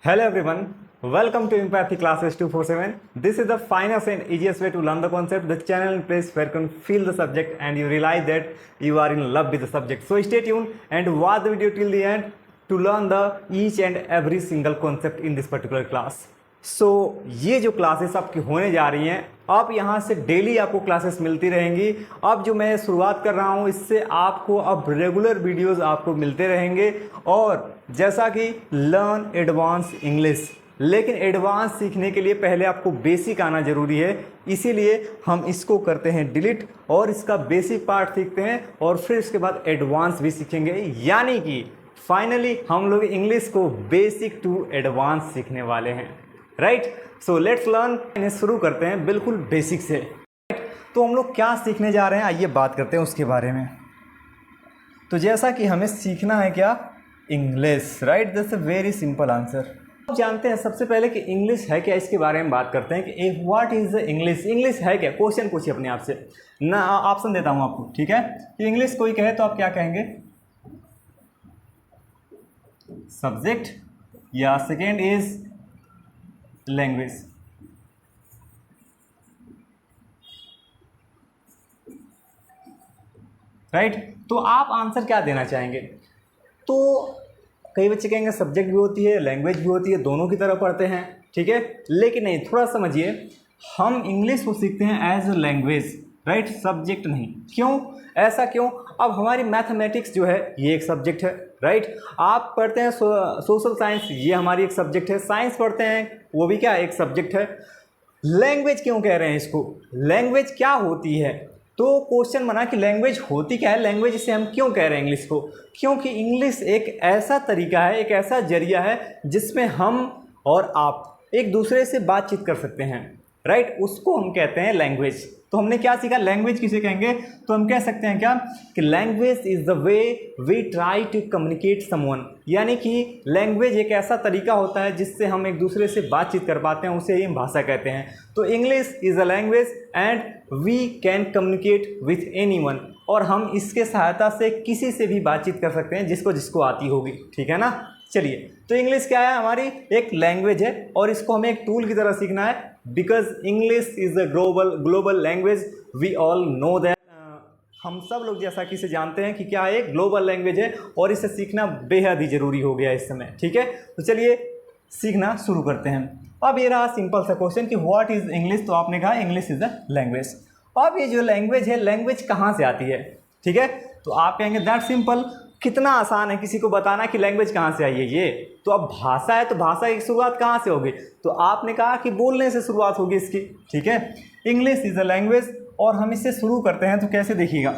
Hello everyone, welcome to Empathy Classes 247. This is the finest and easiest way to learn the concept, the channel and place where you can feel the subject and you realize that you are in love with the subject. So stay tuned and watch the video till the end to learn the each and every single concept in this particular class. सो ये जो classes आपकी होने जा रही हैं, अब यहाँ से डेली आपको क्लासेस मिलती रहेंगी। अब जो मैं शुरुआत कर रहा हूँ इससे आपको अब रेगुलर वीडियोस आपको मिलते रहेंगे। और जैसा कि लर्न एडवांस इंग्लिश, लेकिन एडवांस सीखने के लिए पहले आपको बेसिक आना ज़रूरी है, इसीलिए हम इसको करते हैं डिलीट और इसका बेसिक पार्ट सीखते हैं और फिर इसके बाद एडवांस भी सीखेंगे। यानी कि फाइनली हम लोग इंग्लिश को बेसिक टू एडवांस सीखने वाले हैं। Right, so let's learn. इन्हें शुरू करते हैं बिल्कुल बेसिक से। तो हम लोग क्या सीखने जा रहे हैं, आइए बात करते हैं उसके बारे में। तो जैसा कि हमें सीखना है क्या, English. Right, that's a very simple answer. आप जानते हैं सबसे पहले कि इंग्लिश है क्या, इसके बारे में बात करते हैं कि what is the English. English है क्या, क्वेश्चन पूछिए अपने आप से ना। ऑप्शन देता हूं आपको, ठीक है। कि इंग्लिश कोई कहे तो आप क्या कहेंगे, सब्जेक्ट, या सेकेंड इज लैंग्वेज। राइट, तो आप आंसर क्या देना चाहेंगे। तो कई बच्चे कहेंगे सब्जेक्ट भी होती है लैंग्वेज भी होती है, दोनों की तरह पढ़ते हैं, ठीक है। लेकिन नहीं, थोड़ा समझिए, हम इंग्लिश को सीखते हैं as a language, right, subject नहीं। क्यों, ऐसा क्यों। अब हमारी मैथमेटिक्स जो है ये एक सब्जेक्ट है, राइट। आप पढ़ते हैं सोशल साइंस, ये हमारी एक सब्जेक्ट है। साइंस पढ़ते हैं, वो भी क्या, एक सब्जेक्ट है। लैंग्वेज क्यों कह रहे हैं इसको, लैंग्वेज क्या होती है। तो क्वेश्चन बना कि लैंग्वेज होती क्या है, लैंग्वेज इसे हम क्यों कह रहे हैं इंग्लिश को। क्योंकि इंग्लिश एक ऐसा तरीका है, एक ऐसा जरिया है जिसमें हम और आप एक दूसरे से बातचीत कर सकते हैं, राइट। उसको हम कहते हैं लैंग्वेज। तो हमने क्या सीखा, लैंग्वेज किसे कहेंगे, तो हम कह सकते हैं क्या कि language is the way we try to communicate someone. यानी कि लैंग्वेज एक ऐसा तरीका होता है जिससे हम एक दूसरे से बातचीत कर पाते हैं, उसे ही हम भाषा कहते हैं। तो English is a language and we can communicate with anyone. और हम इसके सहायता से किसी से भी बातचीत कर सकते हैं जिसको जिसको आती होगी, ठीक है ना। चलिए, तो इंग्लिश क्या है, हमारी एक लैंग्वेज है और इसको हमें एक टूल की तरह सीखना है। Because English is a global language, we all know that. हम सब लोग जैसा कि इसे जानते हैं कि क्या है, ग्लोबल लैंग्वेज है और इसे सीखना बेहद ही जरूरी हो गया इस समय, ठीक है। तो चलिए सीखना शुरू करते हैं। अब ये रहा सिंपल सा क्वेश्चन कि व्हाट इज इंग्लिश। तो आपने कहा इंग्लिश इज अ लैंग्वेज। अब ये जो लैंग्वेज है, लैंग्वेज कहाँ से आती है, ठीक है। तो आप कहेंगे दैट सिंपल, कितना आसान है किसी को बताना कि लैंग्वेज कहाँ से आई है ये। तो अब भाषा है तो भाषा की शुरुआत कहाँ से होगी, तो आपने कहा कि बोलने से शुरुआत होगी इसकी, ठीक है। इंग्लिश इज अ लैंग्वेज और हम इससे शुरू करते हैं तो कैसे देखिएगा।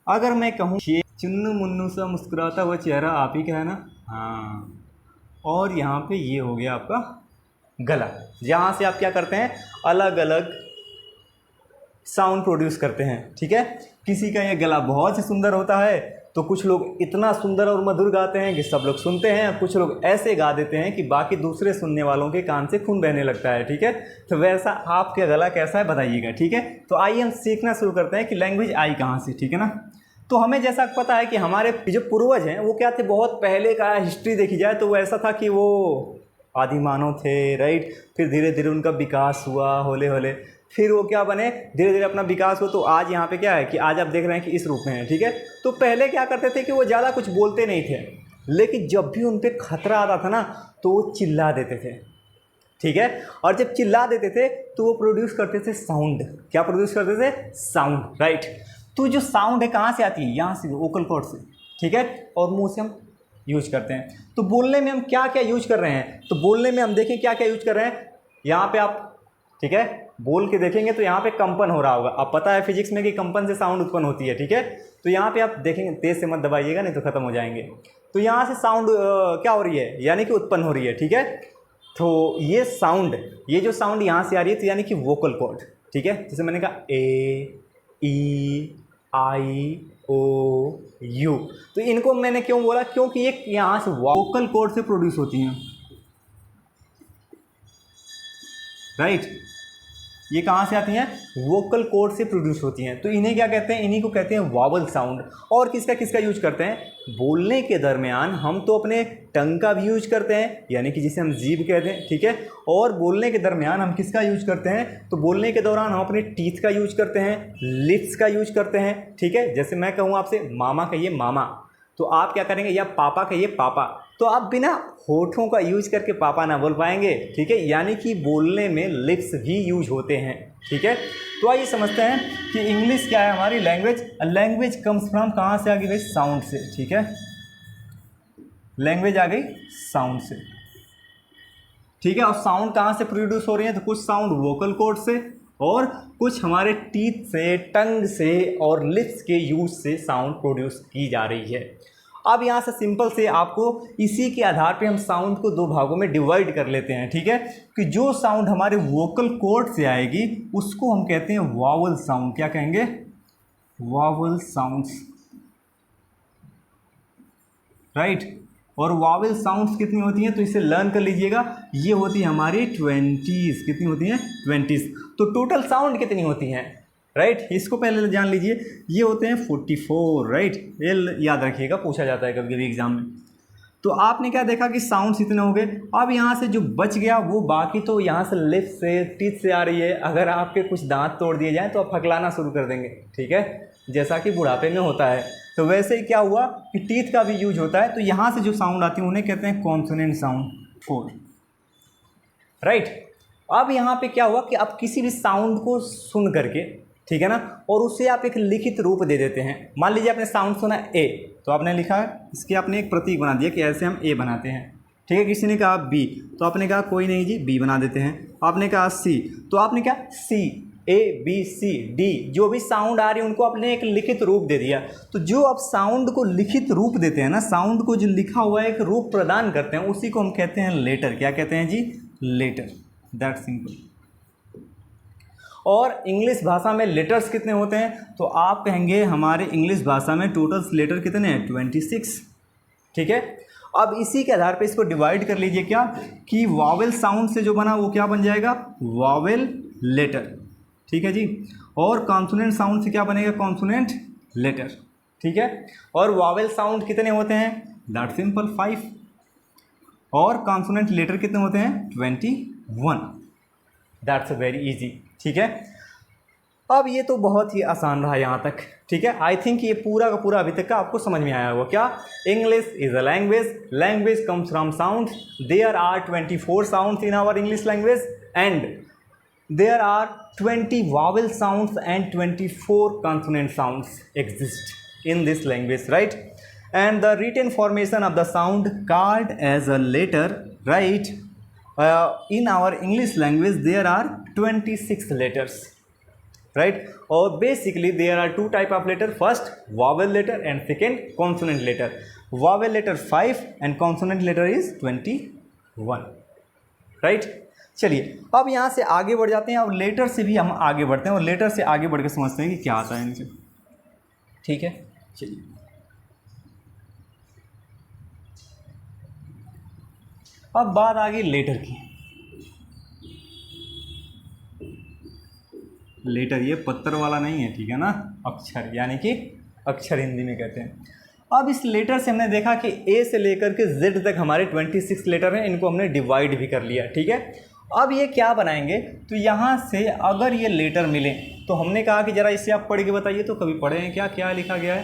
अगर मैं कहूँ चुन्नू मुन्नू सा मुस्कुराता हुआ चेहरा आप ही का है ना, हाँ। और यहाँ पे ये हो गया आपका गला, जहाँ से आप क्या करते हैं, अलग अलग साउंड प्रोड्यूस करते हैं, ठीक है। किसी का ये गला बहुत ही सुंदर होता है तो कुछ लोग इतना सुंदर और मधुर गाते हैं कि सब लोग सुनते हैं, कुछ लोग ऐसे गा देते हैं कि बाकी दूसरे सुनने वालों के कान से खून बहने लगता है, ठीक है। तो वैसा आपका गला कैसा है बताइएगा, ठीक है। तो आइए हम सीखना शुरू करते हैं कि लैंग्वेज आई कहाँ से, ठीक है ना। तो हमें जैसा पता है कि हमारे जो पूर्वज हैं वो क्या थे, बहुत पहले का हिस्ट्री देखी जाए तो वो ऐसा था कि वो आदि मानव थे, राइट। फिर धीरे धीरे उनका विकास हुआ, होले होले फिर वो क्या बने, धीरे धीरे अपना विकास हो। तो आज यहाँ पे क्या है कि आज आप देख रहे हैं कि इस रूप में है, ठीक है। तो पहले क्या करते थे कि वो ज़्यादा कुछ बोलते नहीं थे, लेकिन जब भी उन पर खतरा आता था ना तो वो चिल्ला देते थे, ठीक है। और जब चिल्ला देते थे तो वो प्रोड्यूस करते थे साउंड। क्या प्रोड्यूस करते थे, साउंड, राइट। तो जो साउंड है कहाँ से आती है, यहाँ से, वोकल कॉर्ड से, ठीक है। और मुंह से हम यूज करते हैं। तो बोलने में हम क्या क्या यूज कर रहे हैं, तो बोलने में हम देखें क्या क्या यूज कर रहे हैं। यहाँ पे आप, ठीक है, बोल के देखेंगे तो यहाँ पे कंपन हो रहा होगा। अब पता है फिजिक्स में कि कंपन से साउंड उत्पन्न होती है, ठीक है। तो यहाँ पे आप देखेंगे, तेज से मत दबाइएगा नहीं तो खत्म हो जाएंगे। तो यहाँ से साउंड क्या हो रही है, यानी कि उत्पन्न हो रही है, ठीक है। तो ये साउंड, ये जो साउंड यहाँ से आ रही है तो यानी कि वोकल कॉर्ड, ठीक है। जैसे मैंने कहा ए, ई, आई, ओ, यू। तो इनको मैंने क्यों बोला, क्योंकि ये यहाँ से वोकल कॉर्ड से प्रोड्यूस होती हैं, राइट। ये कहाँ से आती हैं? वोकल कॉर्ड से प्रोड्यूस होती हैं। तो इन्हें क्या कहते हैं? इन्हीं को कहते हैं वॉवल साउंड। और किसका किसका यूज करते हैं? बोलने के दरमियान हम तो अपने टंग का भी यूज करते हैं, यानी कि जिसे हम जीभ कहते हैं, ठीक है। और बोलने के दरमियान हम किसका यूज करते हैं? तो बोलने के दौरान हम अपने टीथ का यूज करते हैं, लिप्स का यूज करते हैं, ठीक है। जैसे मैं कहूँ आपसे मामा कहिए मामा, तो आप क्या करेंगे? या पापा कहिए पापा, तो आप बिना होठों का यूज करके पापा ना बोल पाएंगे, ठीक है। यानी कि बोलने में लिप्स भी यूज होते हैं, ठीक है। तो आइए समझते हैं कि इंग्लिश क्या है हमारी लैंग्वेज। लैंग्वेज कम्स फ्रॉम, कहाँ से आ गई भाई? साउंड से, ठीक है। लैंग्वेज आ गई साउंड से, ठीक है। और साउंड कहाँ से प्रोड्यूस हो रही है? तो कुछ साउंड वोकल कॉर्ड से और कुछ हमारे टीथ से, टंग से और लिप्स के यूज से साउंड प्रोड्यूस की जा रही है। अब यहाँ से सिंपल से आपको इसी के आधार पे हम साउंड को दो भागों में डिवाइड कर लेते हैं, ठीक है। कि जो साउंड हमारे वोकल कॉर्ड से आएगी उसको हम कहते हैं वॉवल साउंड। क्या कहेंगे? Vowel sounds, right. और वॉवल साउंड्स कितनी होती हैं? तो इसे लर्न कर लीजिएगा। ये होती है हमारी 20s। कितनी होती हैं? 20s। तो टोटल साउंड कितनी होती हैं, राइट। इसको पहले जान लीजिए। ये होते हैं 44, राइट। ये याद रखिएगा, पूछा जाता है कभी कभी एग्जाम में। तो आपने क्या देखा कि साउंड्स इतने हो गए। अब यहाँ से जो बच गया वो बाकी तो यहाँ से लिप्स से, टीथ से आ रही है। अगर आपके कुछ दांत तोड़ दिए जाएँ तो आप हकलाना शुरू कर देंगे, ठीक है, जैसा कि बुढ़ापे में होता है। तो वैसे ही क्या हुआ कि टीथ का भी यूज होता है। तो यहाँ से जो साउंड आती है उन्हें कहते हैं कॉन्सोनेंट साउंड, 4, राइट। अब यहाँ पे क्या हुआ कि आप किसी भी साउंड को सुन करके, ठीक है ना, और उसे आप एक लिखित रूप दे देते हैं। मान लीजिए आपने साउंड सुना ए, तो आपने लिखा इसके, आपने एक प्रतीक बना दिया कि ऐसे हम ए बनाते हैं, ठीक है। किसी ने कहा बी, तो आपने कहा कोई नहीं जी बी बना देते हैं। आपने कहा सी, तो आपने क्या सी, ए बी सी डी, जो भी साउंड आ रही है उनको आपने एक लिखित रूप दे दिया। तो जो आप साउंड को लिखित रूप देते हैं ना, साउंड को जो लिखा हुआ है एक रूप प्रदान करते हैं, उसी को हम कहते हैं लेटर। क्या कहते हैं जी? लेटर। That simple. और इंग्लिश भाषा में लेटर्स कितने होते हैं? तो आप कहेंगे हमारे इंग्लिश भाषा में टोटल लेटर कितने हैं? 26, ठीक है। अब इसी के आधार पे इसको डिवाइड कर लीजिए क्या कि वॉवेल साउंड से जो बना वो क्या बन जाएगा? वॉवेल लेटर, ठीक है जी। और कॉन्सोनेंट साउंड से क्या बनेगा? कॉन्सोनेंट लेटर, ठीक है। और वॉवेल साउंड कितने होते हैं? That simple 5। और कॉन्सोनेंट लेटर कितने होते हैं? 21। दैट्स वेरी इजी, ठीक है। अब ये तो बहुत ही आसान रहा यहाँ तक, ठीक है। आई थिंक ये पूरा का पूरा अभी तक का आपको समझ में आया होगा। क्या? English is a language, language comes from sounds, there are 24 sounds in our English language and there are 20 vowel sounds and 24 consonant sounds exist in this language, right? And the written formation of the sound called as a letter, right? In our English language there are 26 letters, right? Or basically there are two type of letter. First vowel letter and second consonant letter. Vowel letter 5 and consonant letter is 21, right? चलिए अब यहाँ से आगे बढ़ जाते हैं और letter से भी हम आगे बढ़ते हैं और लेटर से आगे बढ़ के समझते हैं कि क्या आता है इनसे, ठीक है। चलिए अब बात आ गई लेटर की। लेटर ये पत्थर वाला नहीं है, ठीक है ना, अक्षर, यानी कि अक्षर हिंदी में कहते हैं। अब इस लेटर से हमने देखा कि ए से लेकर के जेड तक हमारे 26 लेटर हैं, इनको हमने डिवाइड भी कर लिया, ठीक है। अब ये क्या बनाएंगे? तो यहाँ से अगर ये लेटर मिले तो हमने कहा कि ज़रा इसे आप पढ़ के बताइए, तो कभी पढ़े हैं क्या? क्या लिखा गया है?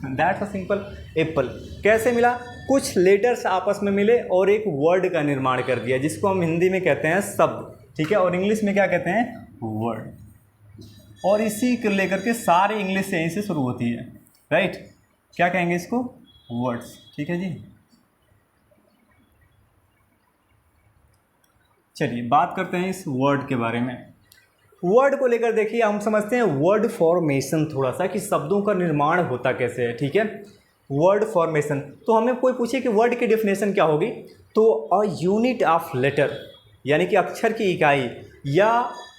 That's a simple Apple. कैसे मिला? कुछ लेटर्स आपस में मिले और एक वर्ड का निर्माण कर दिया, जिसको हम हिंदी में कहते हैं शब्द, ठीक है, और इंग्लिश में क्या कहते हैं? वर्ड। और इसी को लेकर के सारे इंग्लिश से यहीं से शुरू होती है, राइट। क्या कहेंगे इसको? वर्ड्स, ठीक है जी। चलिए बात करते हैं इस वर्ड के बारे में। वर्ड को लेकर देखिए हम समझते हैं वर्ड फॉर्मेशन थोड़ा सा, कि शब्दों का निर्माण होता कैसे है, ठीक है। वर्ड फॉर्मेशन, तो हमें कोई पूछे कि वर्ड की डेफिनेशन क्या होगी, तो अ यूनिट ऑफ लेटर, यानी कि अक्षर की इकाई, या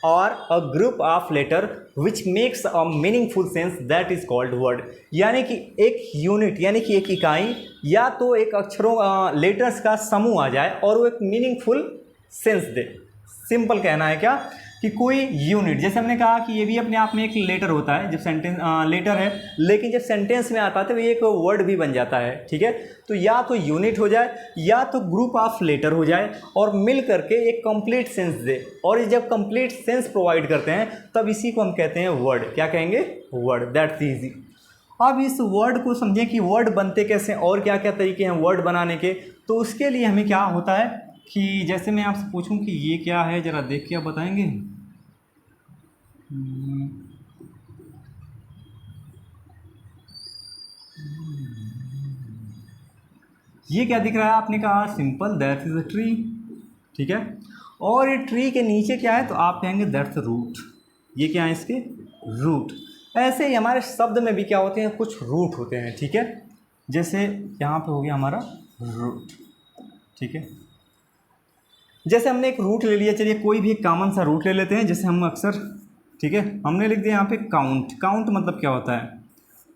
और a group of letter which makes a meaningful sense, that is called word. यानी कि एक यूनिट यानी कि एक इकाई, या तो एक अक्षरों लेटर्स का समूह आ जाए और वो एक मीनिंगफुल सेंस दे। सिंपल कहना है क्या कि कोई यूनिट, जैसे हमने कहा कि ये भी अपने आप में एक लेटर होता है, जब सेंटेंस लेटर है, लेकिन जब सेंटेंस में आता है तो ये एक वर्ड भी बन जाता है, ठीक है। तो या तो यूनिट हो जाए या तो ग्रुप ऑफ लेटर हो जाए और मिल करके एक कंप्लीट सेंस दे, और ये जब कंप्लीट सेंस प्रोवाइड करते हैं तब इसी को हम कहते हैं वर्ड। क्या कहेंगे? वर्ड। That's easy. अब इस वर्ड को समझें कि वर्ड बनते कैसे और क्या क्या तरीके हैं वर्ड बनाने के। तो उसके लिए हमें क्या होता है कि जैसे मैं आपसे पूछूं कि ये क्या है, ज़रा देख के आप बताएंगे। ये क्या दिख रहा है? आपने कहा simple, that is a tree, ठीक है। और ये ट्री के नीचे क्या है? तो आप कहेंगे दैट्स अ रूट। ये क्या है? इसके रूट। ऐसे ही हमारे शब्द में भी क्या होते हैं? कुछ रूट होते हैं, ठीक है। जैसे यहाँ पे हो गया हमारा रूट, ठीक है। जैसे हमने एक रूट ले लिया, चलिए कोई भी एक कॉमन सा रूट ले लेते हैं, जैसे हम अक्सर, ठीक है, हमने लिख दिया यहाँ पे काउंट। काउंट मतलब क्या होता है?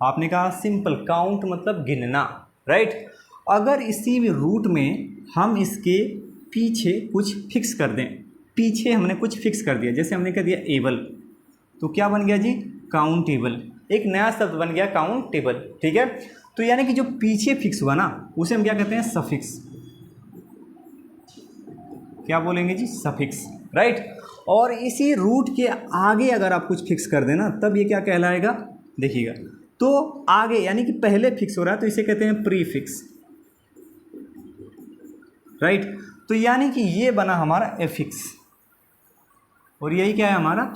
आपने कहा सिंपल, काउंट मतलब गिनना, राइट। अगर इसी रूट में हम इसके पीछे कुछ फिक्स कर दें, पीछे हमने कुछ फिक्स कर दिया, जैसे हमने कह दिया एबल, तो क्या बन गया जी? काउंटेबल। एक नया शब्द बन गया काउंटेबल, ठीक है। तो यानी कि जो पीछे फिक्स हुआ ना, उसे हम क्या कहते हैं? सफिक्स। क्या बोलेंगे जी? Suffix, right. और इसी रूट के आगे अगर आप कुछ फिक्स कर देना तब ये क्या कहलाएगा? देखिएगा, तो आगे यानी कि पहले फिक्स हो रहा है तो इसे कहते हैं प्रीफिक्स, राइट। तो यानी कि ये बना हमारा एफिक्स, और यही क्या है? हमारा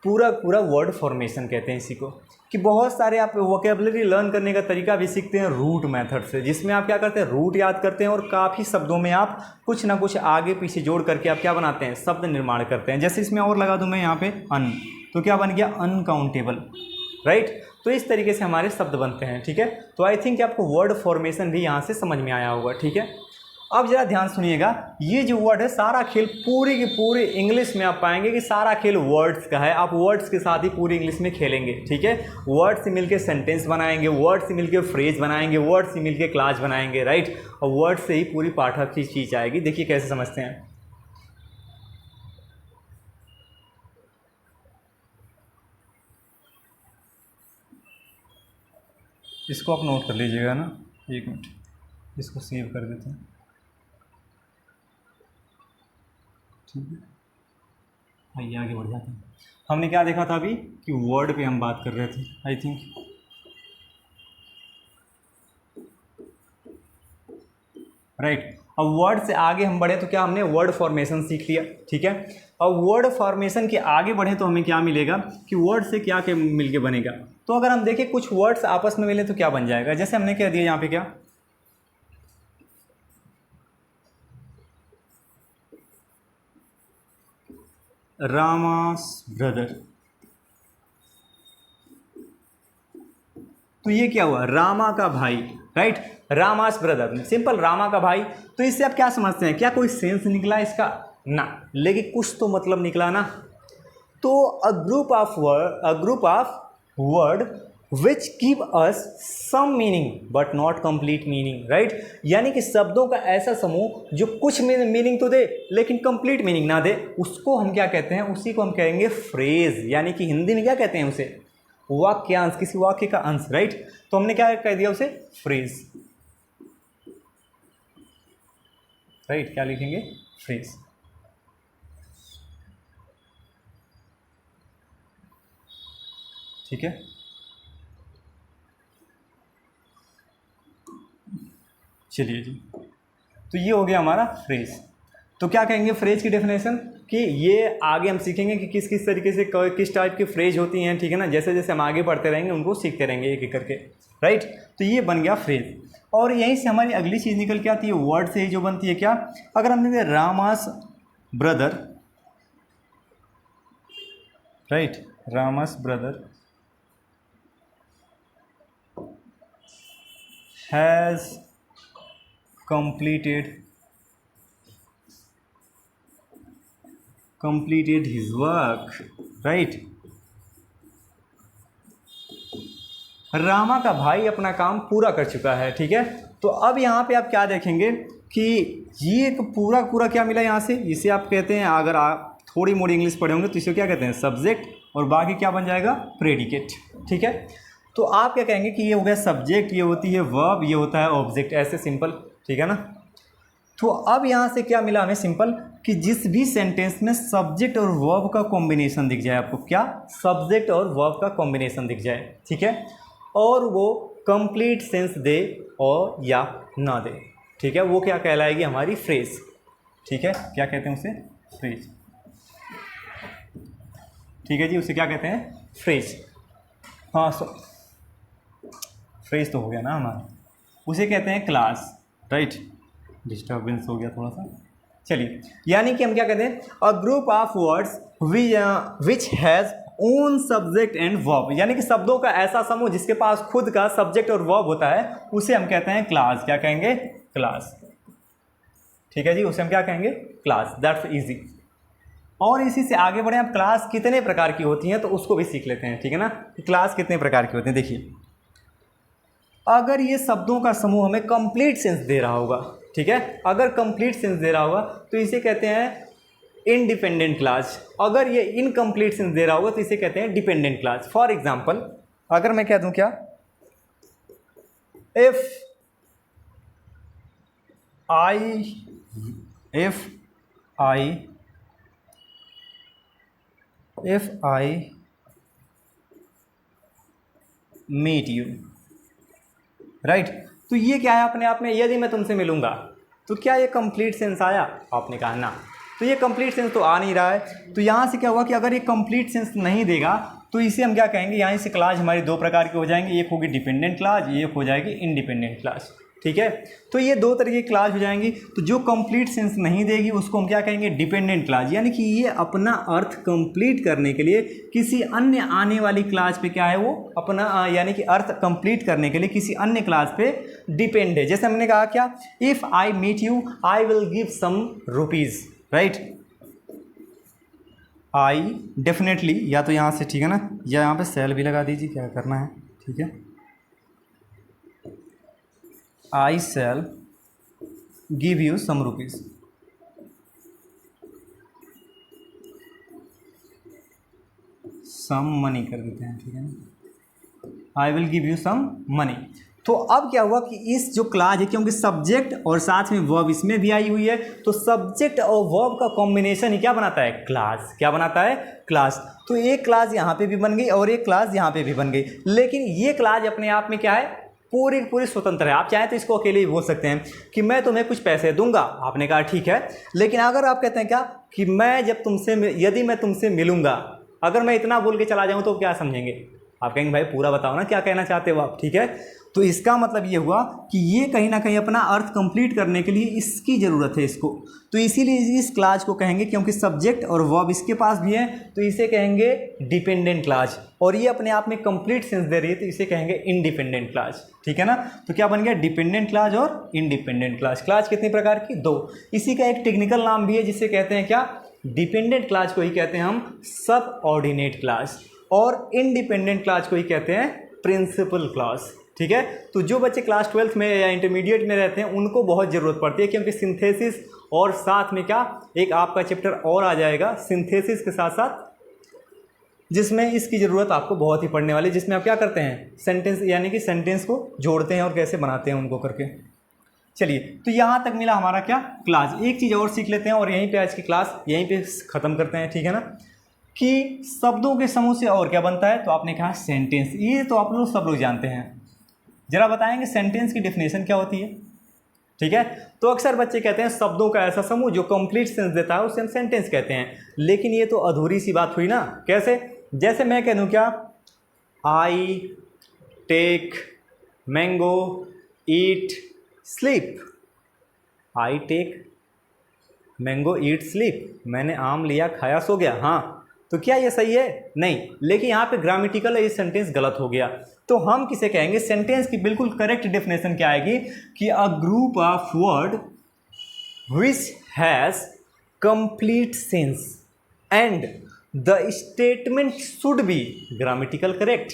पूरा पूरा वर्ड फॉर्मेशन कहते हैं इसी को। कि बहुत सारे आप वोकेबलरी लर्न करने का तरीका भी सीखते हैं रूट मेथड से, जिसमें आप क्या करते हैं? रूट याद करते हैं और काफ़ी शब्दों में आप कुछ ना कुछ आगे पीछे जोड़ करके आप क्या बनाते हैं? शब्द निर्माण करते हैं। जैसे इसमें और लगा दूं मैं यहाँ पे अन, तो क्या बन गया? Uncountable, right. तो इस तरीके से हमारे शब्द बनते हैं, ठीक है। तो आई थिंक आपको वर्ड फॉर्मेशन भी यहाँ से समझ में आया होगा, ठीक है। अब जरा ध्यान सुनिएगा, ये जो वर्ड है सारा खेल पूरी की पूरी इंग्लिश में आप पाएंगे कि सारा खेल वर्ड्स का है। आप वर्ड्स के साथ ही पूरी इंग्लिश में खेलेंगे, ठीक है। वर्ड से मिलके सेंटेंस बनाएंगे, वर्ड से मिलके फ्रेज बनाएंगे, वर्ड से मिलके क्लास बनाएंगे, राइट। और वर्ड से ही पूरी पाठक की चीज़ आएगी। देखिए कैसे समझते हैं। इसको आप नोट कर लीजिएगा ना, एक मिनट, इसको सेव कर देते हैं, ठीक है। आइए आगे बढ़ जाते हैं। हमने क्या देखा था अभी कि वर्ड पे हम बात कर रहे थे, आई थिंक, राइट। अब वर्ड से आगे हम बढ़े तो क्या हमने वर्ड फॉर्मेशन सीख लिया, ठीक है। अब वर्ड फॉर्मेशन के आगे बढ़े तो हमें क्या मिलेगा कि वर्ड से क्या क्या मिल के बनेगा। तो अगर हम देखें कुछ वर्ड्स आपस में मिले तो क्या बन जाएगा। जैसे हमने क्या दिया यहाँ पे, क्या रामास ब्रदर, तो ये क्या हुआ? रामा का भाई, right. Rama's brother, simple Rama का भाई। तो इससे आप क्या समझते हैं? क्या कोई सेंस निकला इसका? ना, लेकिन कुछ तो मतलब निकला ना। तो a group of word which give us some meaning but not complete meaning, right. यानी कि शब्दों का ऐसा समूह जो कुछ मीनिंग तो दे लेकिन कंप्लीट मीनिंग ना दे, उसको हम क्या कहते हैं? उसी को हम कहेंगे फ्रेज। यानी कि हिंदी में क्या कहते हैं उसे? वाक्यांश, किसी वाक्य का अंश, राइट। तो हमने क्या कह दिया उसे? Phrase, right. क्या लिखेंगे? फ्रेज, ठीक है। चलिए जी, तो ये हो गया हमारा फ्रेज। तो क्या कहेंगे फ्रेज की डेफिनेशन? कि ये आगे हम सीखेंगे कि किस किस तरीके से किस टाइप की फ्रेज होती हैं, ठीक है ना। जैसे जैसे हम आगे बढ़ते रहेंगे उनको सीखते रहेंगे एक एक करके, राइट। तो ये बन गया फ्रेज। और यहीं से हमारी अगली चीज़ निकल के आती है, वर्ड से ही जो बनती है क्या? अगर हम देखें Rama's brother, right, Rama's brother has completed his work, right। Rama का भाई अपना काम पूरा कर चुका है, ठीक है। तो अब यहाँ पे आप क्या देखेंगे कि ये एक पूरा पूरा क्या मिला यहाँ से, इसे आप कहते हैं, अगर आप थोड़ी मोड़ी इंग्लिश पढ़े होंगे तो इसे क्या कहते हैं, सब्जेक्ट, और बाकी क्या बन जाएगा, प्रेडिकेट। ठीक है, तो आप क्या कहेंगे कि ये हो गया सब्जेक्ट, ये होती है वर्ब, ये होता है ऑब्जेक्ट, ऐसे सिंपल। ठीक है ना। तो अब यहाँ से क्या मिला हमें, सिंपल, कि जिस भी सेंटेंस में सब्जेक्ट और वर्ब का कॉम्बिनेशन दिख जाए, आपको क्या, सब्जेक्ट और वर्ब का कॉम्बिनेशन दिख जाए, ठीक है, और वो कंप्लीट सेंस दे और या ना दे, ठीक है, वो क्या कहलाएगी, हमारी फ्रेज। ठीक है, क्या कहते हैं उसे, फ्रेज। ठीक है जी, उसे क्या कहते हैं, फ्रेज। हाँ, फ्रेज तो हो गया ना हमारा, उसे कहते हैं क्लास, राइट। डिस्टर्बेंस हो गया थोड़ा सा, चलिए, यानी कि हम क्या कहते हैं, अ group of words which has own subject and verb, यानी कि शब्दों का ऐसा समूह जिसके पास खुद का सब्जेक्ट और वर्ब होता है, उसे हम कहते हैं क्लास। क्या कहेंगे, क्लास। ठीक है जी, उसे हम क्या कहेंगे, क्लास। That's easy. और इसी से आगे बढ़े, अब क्लास कितने प्रकार की होती हैं तो उसको भी सीख लेते हैं। ठीक है ना, क्लास कितने प्रकार की होती हैं। देखिए, अगर ये शब्दों का समूह हमें कंप्लीट सेंस दे रहा होगा, ठीक है, अगर कंप्लीट सेंस दे रहा होगा तो इसे कहते हैं इंडिपेंडेंट क्लास। अगर ये इनकम्प्लीट सेंस दे रहा होगा तो इसे कहते हैं डिपेंडेंट क्लास। फॉर एग्जाम्पल, अगर मैं कह दूं क्या, if I meet you, right, तो ये क्या है अपने आप में, यदि मैं तुमसे मिलूंगा तो क्या ये कंप्लीट सेंस आया, आपने कहा ना, तो ये कंप्लीट सेंस तो आ नहीं रहा है। तो यहाँ से क्या हुआ कि अगर ये कंप्लीट सेंस नहीं देगा तो इसे हम क्या कहेंगे, यहाँ से क्लास हमारी दो प्रकार की हो जाएंगी, एक होगी डिपेंडेंट क्लास, एक हो जाएगी इंडिपेंडेंट क्लास। ठीक है, तो ये दो तरह की क्लास हो जाएंगी। तो जो कंप्लीट सेंस नहीं देगी उसको हम क्या कहेंगे, डिपेंडेंट क्लास, यानी कि ये अपना अर्थ कंप्लीट करने के लिए किसी अन्य आने वाली क्लास पे क्या है, वो अपना यानी कि अर्थ कंप्लीट करने के लिए किसी अन्य क्लास पे डिपेंड है। जैसे हमने कहा क्या, if I meet you I will give some rupees, right, I definitely, या तो यहाँ से, ठीक है ना, या यहाँ पे सेल भी लगा दीजिए, क्या करना है, ठीक है, I shall give you some rupees। Some money कर देते हैं, ठीक है ना, I will give you some money. तो अब क्या हुआ कि इस जो क्लास है, क्योंकि सब्जेक्ट और साथ में वर्ब इसमें भी आई हुई है, तो सब्जेक्ट और वर्ब का कॉम्बिनेशन ही क्या बनाता है, क्लास। क्या बनाता है, क्लास। तो एक क्लास यहाँ पे भी बन गई और एक क्लास यहाँ पे भी बन गई, लेकिन ये क्लास अपने आप में क्या है, पूरी पूरी स्वतंत्र है। आप चाहें तो इसको अकेले ही बोल सकते हैं कि मैं तुम्हें कुछ पैसे दूंगा, आपने कहा ठीक है, लेकिन अगर आप कहते हैं क्या कि मैं जब तुमसे, यदि मैं तुमसे मिलूंगा, अगर मैं इतना बोल के चला जाऊं तो क्या समझेंगे, आप कहेंगे भाई पूरा बताओ ना क्या कहना चाहते हो आप। ठीक है, तो इसका मतलब ये हुआ कि ये कहीं ना कहीं अपना अर्थ कंप्लीट करने के लिए इसकी ज़रूरत है इसको, तो इसीलिए इस क्लास को कहेंगे, क्योंकि सब्जेक्ट और वर्ब इसके पास भी है तो इसे कहेंगे डिपेंडेंट क्लास, और ये अपने आप में कंप्लीट सेंस दे रही है तो इसे कहेंगे इंडिपेंडेंट क्लास। ठीक है ना, तो क्या बन गया, डिपेंडेंट क्लास और इंडिपेंडेंट क्लास। क्लास कितनी प्रकार की, दो। इसी का एक टेक्निकल नाम भी है जिसे कहते हैं क्या, डिपेंडेंट क्लास को ही कहते हैं हम सब ऑर्डिनेट क्लास, और इंडिपेंडेंट क्लास को ही कहते हैं प्रिंसिपल क्लास। ठीक है, तो जो बच्चे क्लास 12th में या इंटरमीडिएट में रहते हैं उनको बहुत ज़रूरत पड़ती है, क्योंकि सिंथेसिस और साथ में क्या, एक आपका चैप्टर और आ जाएगा सिंथेसिस के साथ साथ, जिसमें इसकी ज़रूरत आपको बहुत ही पड़ने वाली है, जिसमें आप क्या करते हैं, सेंटेंस, यानी कि सेंटेंस को जोड़ते हैं और कैसे बनाते हैं उनको करके। चलिए, तो यहाँ तक मिला हमारा क्या, क्लास। एक चीज़ और सीख लेते हैं और यहीं पे आज की क्लास यहीं पे ख़त्म करते हैं। ठीक है ना, कि शब्दों के समूह से और क्या बनता है, तो आपने कहा सेंटेंस, ये तो आप लोग सब लोग जानते हैं। जरा बताएंगे सेंटेंस की डेफिनेशन क्या होती है। ठीक है, तो अक्सर बच्चे कहते हैं शब्दों का ऐसा समूह जो कंप्लीट सेंस देता है उसे हम सेंटेंस कहते हैं, लेकिन ये तो अधूरी सी बात हुई ना। कैसे, जैसे मैं कह दूं क्या, I take mango eat sleep, I take mango eat sleep, मैंने आम लिया खाया सो गया। हाँ, तो क्या ये सही है, नहीं, लेकिन यहाँ पे ग्रामेटिकल ये सेंटेंस गलत हो गया। तो हम किसे कहेंगे, सेंटेंस की बिल्कुल करेक्ट डेफिनेशन क्या आएगी कि अ group of word which has complete sense and the statement should be grammatical correct,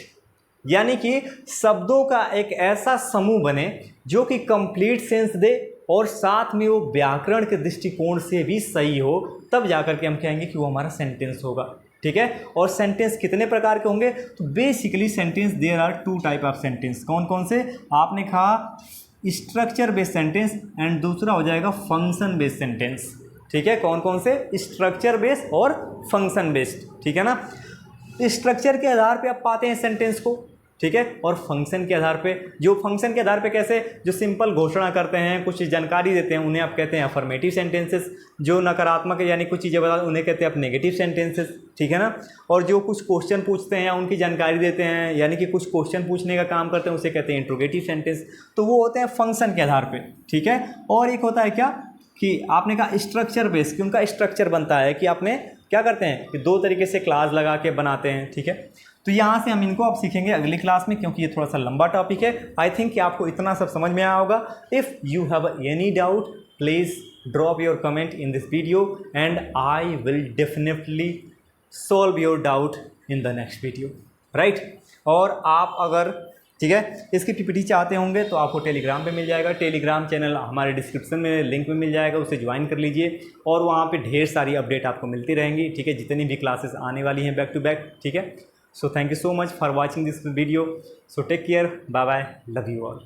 यानी कि शब्दों का एक ऐसा समूह बने जो कि कंप्लीट सेंस दे और साथ में वो व्याकरण के दृष्टिकोण से भी सही हो, तब जाकर के हम कहेंगे कि वो हमारा सेंटेंस होगा। ठीक है, और सेंटेंस कितने प्रकार के होंगे? तो basically sentence there are 2 type of sentence. कौन कौन से? आपने कहा स्ट्रक्चर बेस्ड सेंटेंस एंड दूसरा हो जाएगा फंक्शन बेस्ड सेंटेंस। ठीक है, कौन कौन से? स्ट्रक्चर बेस्ड और फंक्शन बेस्ड। ठीक है ना, स्ट्रक्चर के आधार पे आप पाते हैं सेंटेंस को, ठीक है, और फंक्शन के आधार पे, जो फंक्शन के आधार पे कैसे? जो सिंपल घोषणा करते हैं, कुछ जानकारी देते हैं, उन्हें आप कहते हैं अफर्मेटिव सेंटेंसेस। जो नकारात्मक है यानी कुछ चीज़ें बता, उन्हें कहते हैं आप नेगेटिव सेंटेंसेस। ठीक है ना, और जो कुछ क्वेश्चन पूछते हैं, उनकी जानकारी देते हैं, यानी कि कुछ क्वेश्चन पूछने का काम करते हैं, उसे कहते हैं इंट्रोगेटिव सेंटेंस। तो वो होते हैं फंक्शन के आधार पर। ठीक है, और एक होता है क्या कि आपने कहा स्ट्रक्चर बेस, कि उनका स्ट्रक्चर बनता है कि आपने क्या करते हैं कि 2 तरीके से क्लास लगा के बनाते हैं। ठीक है, तो यहाँ से हम इनको अब सीखेंगे अगली क्लास में, क्योंकि ये थोड़ा सा लंबा टॉपिक है। आई थिंक कि आपको इतना सब समझ में आया होगा। If you have any doubt please drop your comment in this video and I will definitely solve your doubt in the next video, right. और आप अगर, ठीक है, इसकी पीपीटी चाहते होंगे तो आपको टेलीग्राम पे मिल जाएगा। टेलीग्राम चैनल हमारे डिस्क्रिप्शन में लिंक में मिल जाएगा, उसे ज्वाइन कर लीजिए और वहाँ पे ढेर सारी अपडेट आपको मिलती रहेंगी। ठीक है, जितनी भी क्लासेस आने वाली हैं बैक टू बैक। ठीक है, so thank you so much for watching this video. So take care, bye bye, love you all.